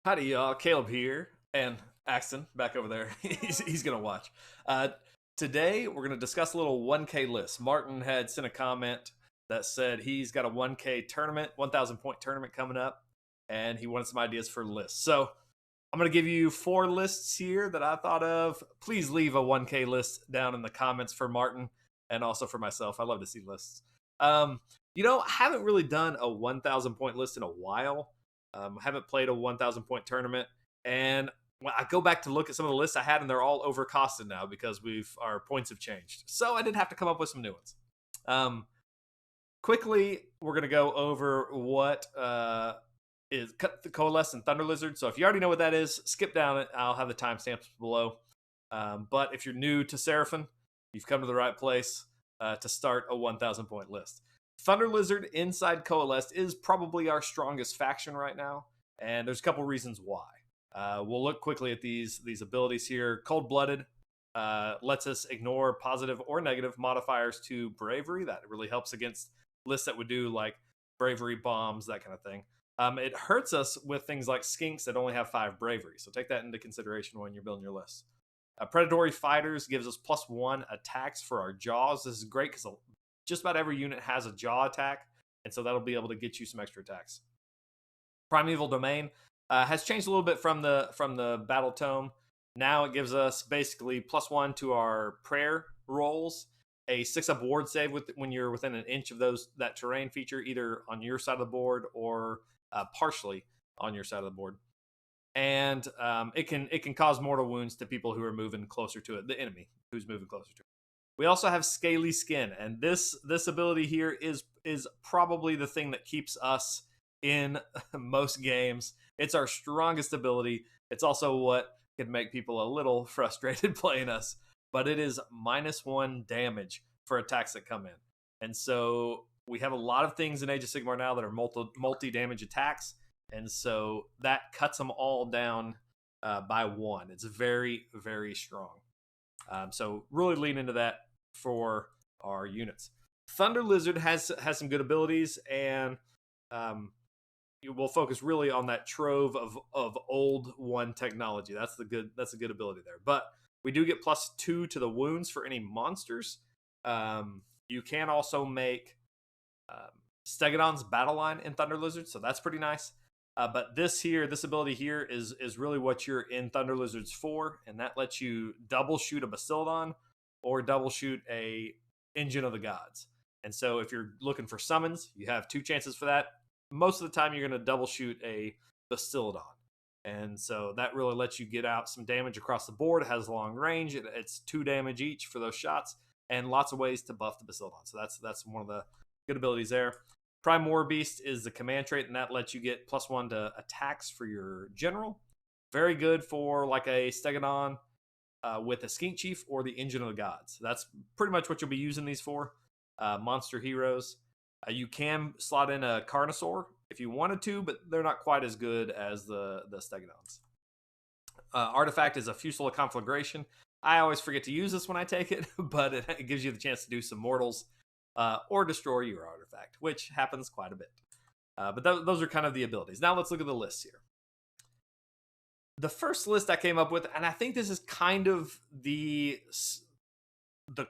Howdy, y'all. Caleb here, and Axton back over there. He's gonna watch. Uh, Today we're gonna discuss a little 1K list. Martin had sent a comment that said he's got a 1K tournament, 1,000 point tournament coming up, and he wanted some ideas for lists. So I'm gonna give you four lists here that I thought of. Please leave a 1K list down in the comments for Martin and also for myself. I love to see lists. I haven't really done a 1,000 point list in a while. I haven't played a 1,000 point tournament, and when I go back to look at some of the lists I had, and they're all overcosted now because our points have changed. So I did have to come up with some new ones. Um, Quickly, we're gonna go over what is the Coalesced and Thunderlizard. So if you already know what that is, skip down it. I'll have the timestamps below. But if you're new to Seraphon, you've come to the right place to start a 1,000 point list. Thunder Lizard inside Coalesced is probably our strongest faction right now, and there's a couple reasons why. We'll look quickly at these abilities here. Cold Blooded lets us ignore positive or negative modifiers to bravery. That really helps against lists that would do like bravery bombs, that kind of thing. It hurts us with things like skinks that only have 5 bravery, so take that into consideration when you're building your list. Predatory Fighters gives us +1 attacks for our jaws. This is great because just about every unit has a jaw attack, and so that'll be able to get you some extra attacks. Primeval Domain has changed a little bit from the Battle Tome. Now it gives us basically +1 to our prayer rolls, a 6-up ward save when you're within an inch of that terrain feature, either on your side of the board or partially on your side of the board. And it can cause mortal wounds to people who are moving closer to it, the enemy who's moving closer to it. We also have Scaly Skin, and this ability here is probably the thing that keeps us in most games. It's our strongest ability. It's also what can make people a little frustrated playing us, but it is -1 damage for attacks that come in. And so we have a lot of things in Age of Sigmar now that are multi-damage attacks, and so that cuts them all down by 1. It's very, very strong. So really lean into that for our units. Thunder Lizard has some good abilities, and we'll focus really on that trove of old 1 technology. That's a good ability there. But we do get +2 to the wounds for any monsters. You can also make Stegadon's battle line in Thunder Lizard, so that's pretty nice. But this ability here is really what you're in Thunder Lizards for, and that lets you double shoot a Bastiladon or double shoot a Engine of the Gods. And so if you're looking for summons, you have 2 chances for that. Most of the time, you're going to double shoot a Bastiladon. And so that really lets you get out some damage across the board. It has long range. It's 2 damage each for those shots, and lots of ways to buff the Bastiladon. So that's one of the good abilities there. Prime War Beast is the command trait, and that lets you get +1 to attacks for your general. Very good for like a Stegadon with a Skink Chief or the Engine of the Gods. That's pretty much what you'll be using these for. Monster heroes. You can slot in a Carnosaur if you wanted to, but they're not quite as good as the Stegadons. Artifact is a Fusel of Conflagration. I always forget to use this when I take it, but it gives you the chance to do some mortals or destroy your artifact, which happens quite a bit. But those are kind of the abilities. Now let's look at the list here. The first list I came up with, and I think this is kind of the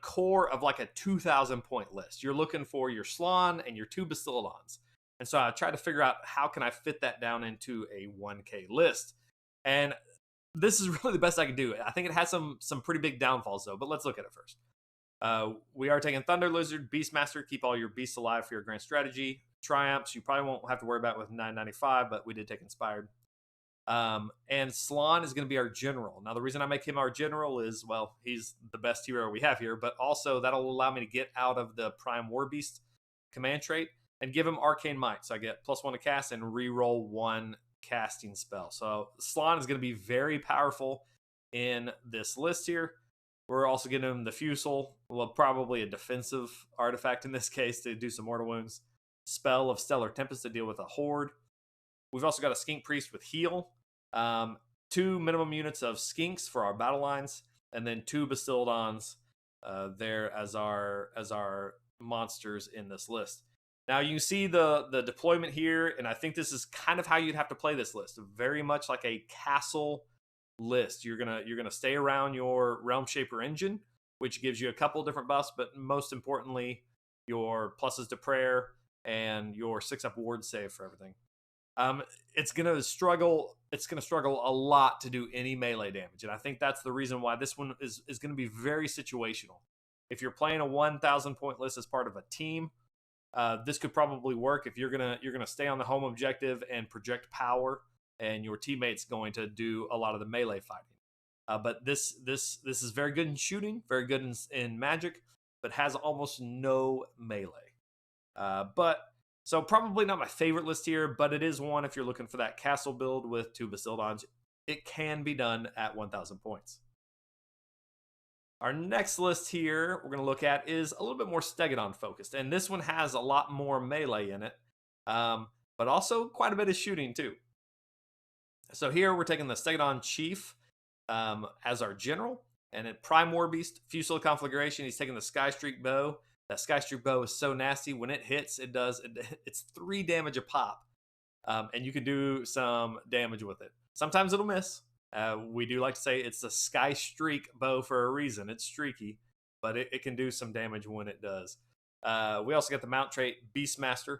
core of like a 2,000 point list. You're looking for your Slann and your 2 Bastiladons. And so I tried to figure out how can I fit that down into a 1K list. And this is really the best I could do. I think it has some pretty big downfalls though, but let's look at it first. We are taking Thunder Lizard, Beastmaster, keep all your beasts alive for your grand strategy. Triumphs, you probably won't have to worry about with 995, but we did take Inspired. And Slann is going to be our general. Now, the reason I make him our general is, well, he's the best hero we have here, but also that'll allow me to get out of the Prime War Beast command trait and give him Arcane Might. So I get +1 to cast and reroll 1 casting spell. So Slann is going to be very powerful in this list here. We're also getting him the Fusel, well, probably a defensive artifact in this case to do some mortal wounds. Spell of Stellar Tempest to deal with a Horde. We've also got a Skink Priest with heal. 2 minimum units of Skinks for our battle lines, and then 2 Bastiladons there as our monsters in this list. Now you see the deployment here, and I think this is kind of how you'd have to play this list. Very much like a castle list. You're gonna stay around your Realm Shaper engine, which gives you a couple different buffs, but most importantly, your pluses to prayer and your 6-up ward save for everything. It's gonna struggle. It's gonna struggle a lot to do any melee damage, and I think that's the reason why this one is going to be very situational. If you're playing a 1,000 point list as part of a team, this could probably work. If you're gonna stay on the home objective and project power, and your teammate's going to do a lot of the melee fighting. But this is very good in shooting, very good in magic, but has almost no melee. So probably not my favorite list here, but it is one if you're looking for that castle build with 2 Bastiladons. It can be done at 1,000 points. Our next list here we're going to look at is a little bit more Stegadon focused, and this one has a lot more melee in it, but also quite a bit of shooting too. So here we're taking the Stegadon Chief as our general, and in Prime War Beast, Fusilier configuration, he's taking the Sky Streak Bow. That Sky Streak Bow is so nasty. When it hits, it's 3 damage a pop, and you can do some damage with it. Sometimes it'll miss. We do like to say it's a Sky Streak Bow for a reason. It's streaky, but it can do some damage when it does. We also got the mount trait Beastmaster.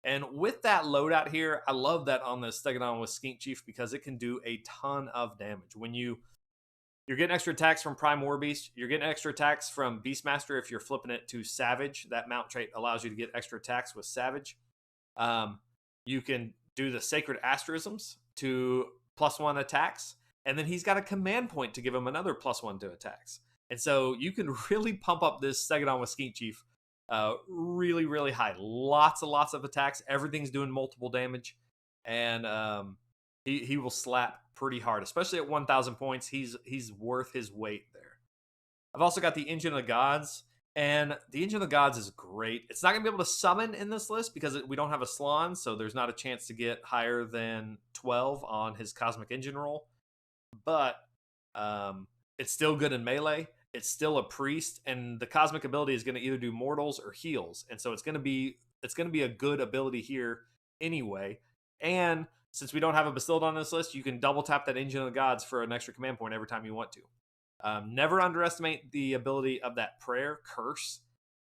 And with that loadout here, I love that on the Stegadon with Skink Chief because it can do a ton of damage. When you're getting extra attacks from Prime War Beast, you're getting extra attacks from Beastmaster if you're flipping it to Savage. That mount trait allows you to get extra attacks with Savage. You can do the Sacred Asterisms to +1 attacks, and then he's got a command point to give him another +1 to attacks. And so you can really pump up this Stegadon with Skink Chief really, really high. Lots of attacks. Everything's doing multiple damage, and he will slap pretty hard, especially at 1,000 points. He's worth his weight there. I've also got the Engine of the Gods, and the Engine of the Gods is great. It's not going to be able to summon in this list because we don't have a Slann, so there's not a chance to get higher than 12 on his Cosmic Engine roll. But it's still good in melee. It's still a priest, and the Cosmic ability is going to either do mortals or heals, and so it's going to be a good ability here anyway. And since we don't have a Bastiladon on this list, you can double tap that Engine of the Gods for an extra command point every time you want to. Never underestimate the ability of that prayer curse.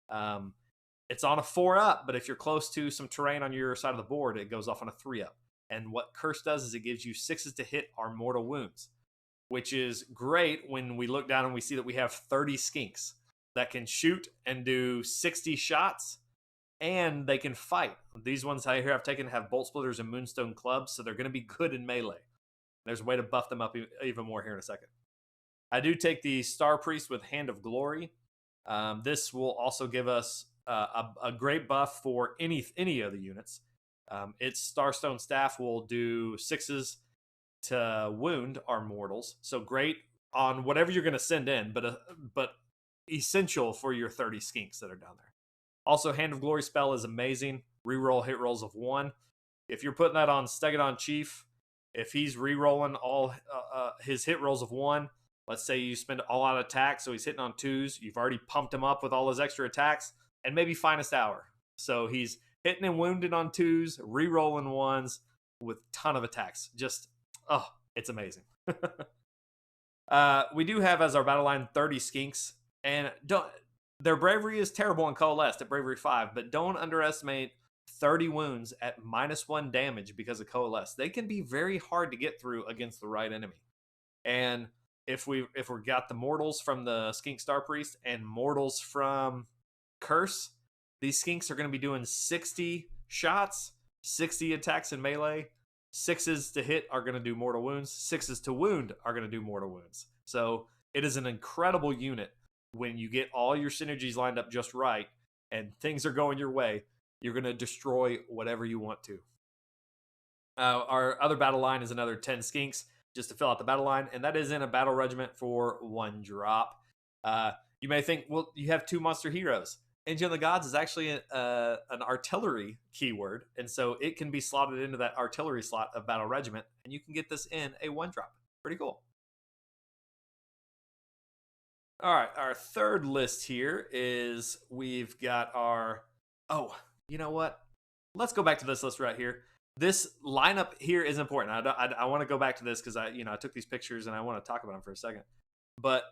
It's on a 4-up, but if you're close to some terrain on your side of the board, it goes off on a 3-up. And what curse does is it gives you 6s to hit our mortal wounds, which is great when we look down and we see that we have 30 skinks that can shoot and do 60 shots, and they can fight. These ones here I've taken have Bolt Splitters and Moonstone Clubs, so they're going to be good in melee. There's a way to buff them up even more here in a second. I do take the Star Priest with Hand of Glory. This will also give us a great buff for any of the units. Its Starstone Staff will do 6s to wound our mortals, so great on whatever you're going to send in, but essential for your 30 skinks that are down there. Also, Hand of Glory spell is amazing. Reroll hit rolls of 1. If you're putting that on Stegadon Chief, if he's rerolling all his hit rolls of 1, let's say you spend all out attack, so he's hitting on 2s. You've already pumped him up with all his extra attacks, and maybe Finest Hour. So he's hitting and wounded on 2s, rerolling 1s with a ton of attacks. Just, oh, it's amazing. We do have as our battle line 30 skinks, and their bravery is terrible in Coalesced at bravery 5, but don't underestimate 30 wounds at -1 damage because of Coalesced. They can be very hard to get through against the right enemy. And if we got the mortals from the Skink Star Priest and mortals from Curse, these skinks are going to be doing 60 shots, 60 attacks in melee. 6s to hit are going to do mortal wounds. 6s to wound are going to do mortal wounds. So it is an incredible unit. When you get all your synergies lined up just right and things are going your way, you're going to destroy whatever you want to. Our other battle line is another 10 skinks just to fill out the battle line, and that is in a battle regiment for 1 drop. You may think, well, you have 2 monster heroes. Engine of the Gods is actually an artillery keyword, and so it can be slotted into that artillery slot of battle regiment, and you can get this in a 1 drop. Pretty cool. All right, our third list here is we've got our... Oh, you know what? let's go back to this list right here. This lineup here is important. I want to go back to this because I took these pictures and I want to talk about them for a second. But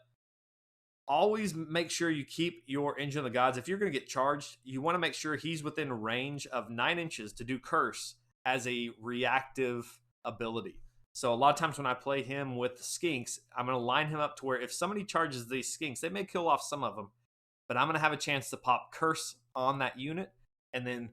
always make sure you keep your Engine of the Gods. If you're going to get charged, you want to make sure he's within range of 9 inches to do Curse as a reactive ability. So a lot of times when I play him with Skinks, I'm going to line him up to where if somebody charges these Skinks, they may kill off some of them, but I'm going to have a chance to pop Curse on that unit and then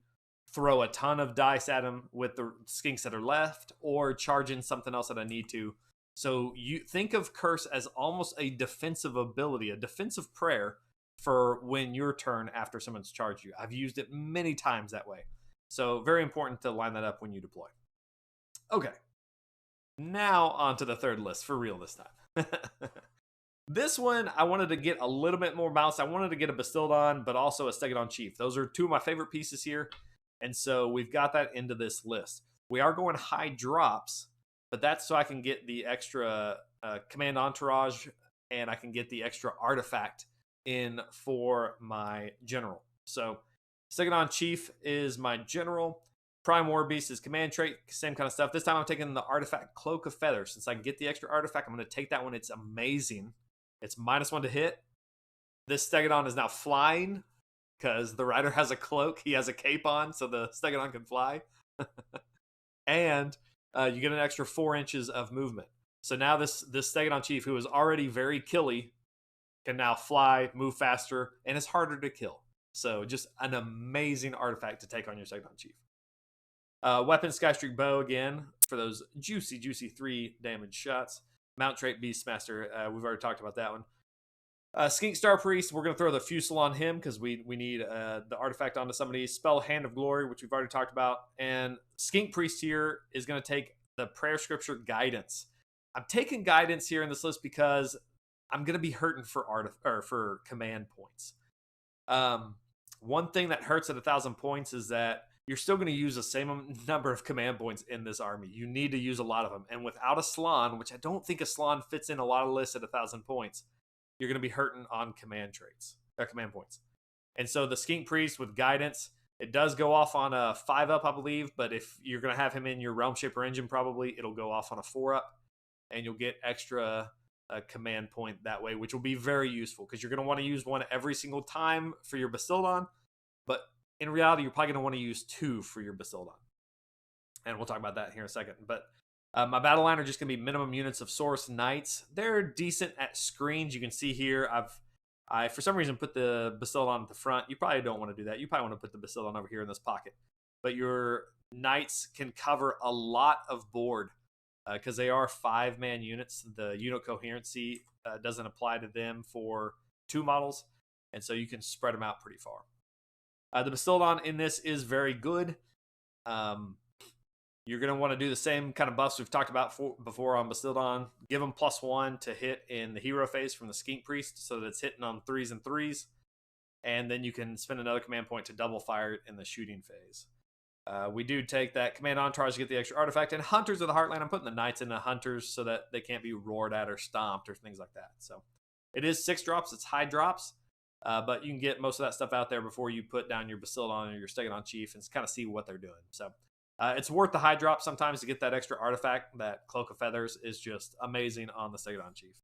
throw a ton of dice at him with the Skinks that are left, or charge in something else that I need to. So you think of Curse as almost a defensive ability, a defensive prayer for when your turn after someone's charged you. I've used it many times that way. So very important to line that up when you deploy. Okay. Now on to the third list for real this time. This one, I wanted to get a little bit more balanced. I wanted to get a Bastiladon, but also a Stegadon Chief. Those are two of my favorite pieces here. And so we've got that into this list. We are going high drops, but that's so I can get the extra command entourage and I can get the extra artifact in for my general. So Stegadon Chief is my general. Prime War Beast is command trait, same kind of stuff. This time I'm taking the artifact Cloak of Feathers. Since I can get the extra artifact, I'm going to take that one. It's amazing. It's -1 to hit. This Stegadon is now flying because the rider has a cloak. He has a cape on, so the Stegadon can fly. And you get an extra 4 inches of movement. So now this Stegadon Chief, who is already very killy, can now fly, move faster, and is harder to kill. So just an amazing artifact to take on your Stegadon Chief. Weapon Skystreak Bow again for those juicy 3 damage shots. Mount trait Beastmaster, we've already talked about that one. Skink Star Priest, we're going to throw the Fusel on him because we need the artifact onto somebody. Spell Hand of Glory, which we've already talked about. And Skink Priest here is going to take the Prayer Scripture Guidance. I'm taking Guidance here in this list because I'm going to be hurting for command points. One thing that hurts at 1,000 points is that you're still going to use the same number of command points in this army. You need to use a lot of them. And without a Slann, which I don't think a Slann fits in a lot of lists at 1,000 points, you're going to be hurting on command points. And so the Skink Priest with Guidance, it does go off on a 5-up, I believe. But if you're going to have him in your Realm Shaper engine, probably it'll go off on a 4-up. And you'll get extra command point that way, which will be very useful because you're going to want to use one every single time for your Bastiladon. But in reality, you're probably going to want to use 2 for your Bastiladon. And we'll talk about that here in a second. But my battle line are just going to be minimum units of Source Knights. They're decent at screens. You can see here, I for some reason put the Bastiladon at the front. You probably don't want to do that. You probably want to put the Bastiladon over here in this pocket. But your Knights can cover a lot of board because they are 5-man units. The unit coherency doesn't apply to them for 2 models. And so you can spread them out pretty far. The Bastiladon in this is very good. You're going to want to do the same kind of buffs we've talked about before on Bastiladon. Give them +1 to hit in the hero phase from the Skink Priest so that it's hitting on 3s and 3s. And then you can spend another command point to double fire it in the shooting phase. We do take that command entourage to get the extra artifact. And Hunters of the Heartland, I'm putting the Knights into Hunters so that they can't be roared at or stomped or things like that. So it is 6 drops. It's high drops. But you can get most of that stuff out there before you put down your Bastiladon or your Stegadon Chief and kind of see what they're doing. So it's worth the high drop sometimes to get that extra artifact. That Cloak of Feathers is just amazing on the Stegadon Chief.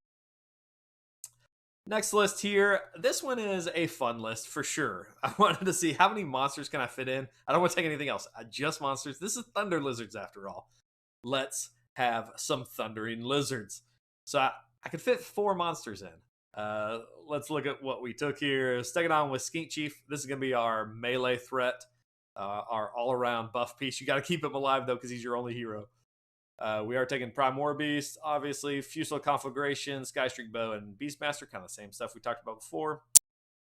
Next list here. This one is a fun list for sure. I wanted to see how many monsters can I fit in. I don't want to take anything else. Just monsters. This is Thunder Lizards after all. Let's have some Thundering Lizards. So I could fit 4 monsters in. Let's look at what we took here. Stegadon with Skink Chief. This is going to be our melee threat, our all-around buff piece. You got to keep him alive, though, because he's your only hero. We are taking Prime War Beast, obviously, Fusel Conflagration, Skystreak Bow, and Beastmaster. Kind of the same stuff we talked about before.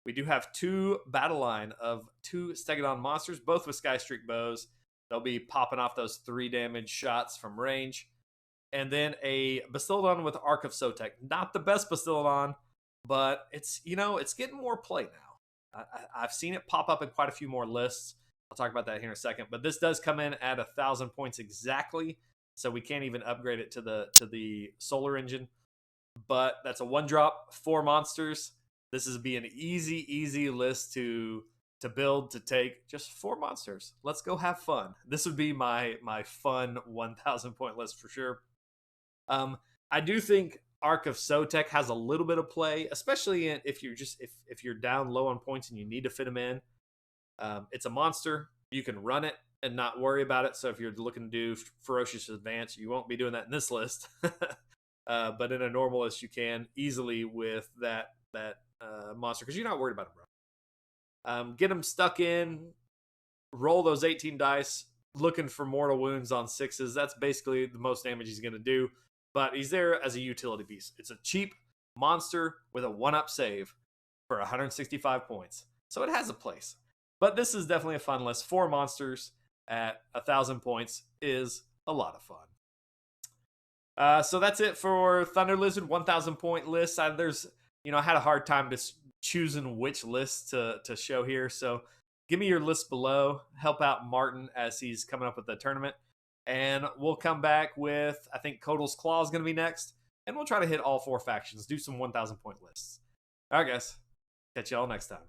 We do have 2 battle line of 2 Stegadon monsters, both with Skystreak Bows. They'll be popping off those 3 damage shots from range. And then a Bastiladon with Arc of Sotek. Not the best Bastiladon, but it's getting more play now. I've seen it pop up in quite a few more lists. I'll talk about that here in a second. But this does come in at 1,000 points exactly, so we can't even upgrade it to the solar engine. But that's a 1-drop, 4 monsters. This is be an easy list to to build to take just 4 monsters. Let's go have fun. This would be my fun 1,000 point list for sure. I do think Arc of Sotek has a little bit of play, especially if you're down low on points and you need to fit them in. It's a monster. You can run it and not worry about it. So if you're looking to do Ferocious Advance, you won't be doing that in this list. But in a normal list, you can easily with that monster because you're not worried about it, bro. Get them stuck in, roll those 18 dice, looking for mortal wounds on 6s. That's basically the most damage he's going to do. But he's there as a utility piece. It's a cheap monster with a 1-up save for 165 points. So it has a place. But this is definitely a fun list. 4 monsters at 1,000 points is a lot of fun. So that's it for Thunderlizard 1,000 point list. I had a hard time choosing which list to show here. So give me your list below. Help out Martin as he's coming up with the tournament. And we'll come back with, I think Kotal's Claw is going to be next. And we'll try to hit all 4 factions. Do some 1,000 point lists. All right, guys. Catch y'all next time.